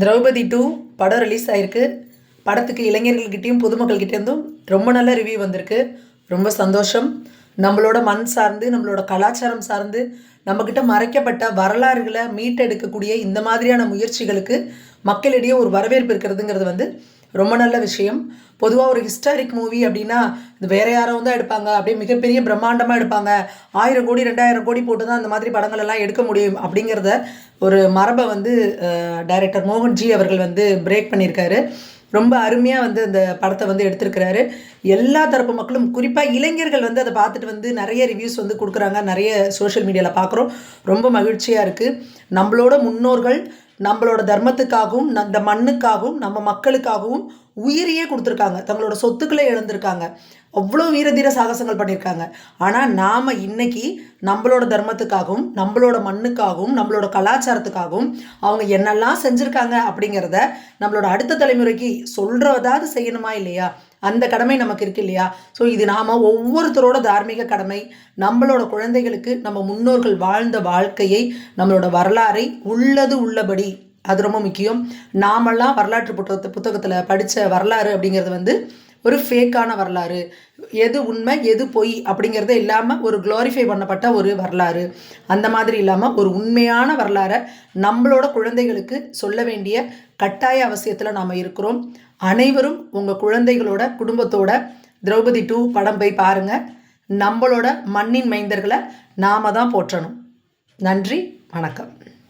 திரௌபதி 2 படம் ரிலீஸ் ஆயிருக்கு. படத்துக்கு இளைஞர்கள்கிட்டயும் பொதுமக்கள்கிட்டேருந்தும் ரொம்ப நல்ல ரிவ்யூ வந்திருக்கு. ரொம்ப சந்தோஷம். நம்மளோட மண் சார்ந்து, நம்மளோட கலாச்சாரம் சார்ந்து, நம்மக்கிட்ட மறைக்கப்பட்ட வரலாறுகளை மீட்டெடுக்கக்கூடிய இந்த மாதிரியான முயற்சிகளுக்கு மக்களிடையே ஒரு வரவேற்பு இருக்கிறதுங்கிறது வந்து ரொம்ப நல்ல விஷயம். பொதுவாக ஒரு ஹிஸ்டாரிக் மூவி அப்படின்னா இது வேற யாரோ தான் எடுப்பாங்க, அப்படியே மிகப்பெரிய பிரம்மாண்டமாக எடுப்பாங்க, 1000 கோடி 2000 கோடி போட்டு தான் அந்த மாதிரி படங்கள் எல்லாம் எடுக்க முடியும் அப்படிங்கிறத ஒரு மரபை வந்து டைரக்டர் மோகன்ஜி அவர்கள் வந்து பிரேக் பண்ணியிருக்காரு. ரொம்ப அருமையாக வந்து அந்த படத்தை வந்து எடுத்திருக்கிறாரு. எல்லா தரப்பு மக்களும் குறிப்பாக இளைஞர்கள் வந்து அதை பார்த்துட்டு வந்து நிறைய ரிவ்யூஸ் வந்து கொடுக்குறாங்க. நிறைய சோஷியல் மீடியாவில் பார்க்குறோம். ரொம்ப மகிழ்ச்சியாக இருக்குது. நம்மளோட முன்னோர்கள் நம்மளோட தர்மத்துக்காகவும் இந்த மண்ணுக்காகவும் நம்ம மக்களுக்காகவும் உயிரையே கொடுத்துருக்காங்க. தங்களோட சொத்துக்களை இழந்திருக்காங்க. அவ்வளோ வீரதீர சாகசங்கள் பண்ணியிருக்காங்க. ஆனால் நாம் இன்னைக்கு நம்மளோட தர்மத்துக்காகவும் நம்மளோட மண்ணுக்காகவும் நம்மளோட கலாச்சாரத்துக்காகவும் அவங்க என்னெல்லாம் செஞ்சுருக்காங்க அப்படிங்கிறத நம்மளோட அடுத்த தலைமுறைக்கு சொல்கிறதாவது செய்யணுமா இல்லையா? அந்த கடமை நமக்கு இருக்கு இல்லையா? ஸோ இது நாம் ஒவ்வொருத்தரோட தார்மீக கடமை. நம்மளோட குழந்தைகளுக்கு நம்ம முன்னோர்கள் வாழ்ந்த வாழ்க்கையை, நம்மளோட வரலாறை உள்ளது உள்ளபடி, அது ரொம்ப முக்கியம். நாமெல்லாம் வரலாற்று புத்தகத்தில் படித்த வரலாறு அப்படிங்கிறது வந்து ஒரு ஃபேக்கான வரலாறு. எது உண்மை எது பொய் அப்படிங்கிறத இல்லாமல் ஒரு க்ளோரிஃபை பண்ணப்பட்ட ஒரு வரலாறு. அந்த மாதிரி இல்லாமல் ஒரு உண்மையான வரலாறை நம்மளோட குழந்தைகளுக்கு சொல்ல வேண்டிய கட்டாய அவசியத்தில் நாம் இருக்கிறோம். அனைவரும் உங்கள் குழந்தைகளோட குடும்பத்தோட திரௌபதி 2 படம் போய் பாருங்கள். நம்மளோட மண்ணின் மைந்தர்களை நாம தான் போற்றணும். நன்றி, வணக்கம்.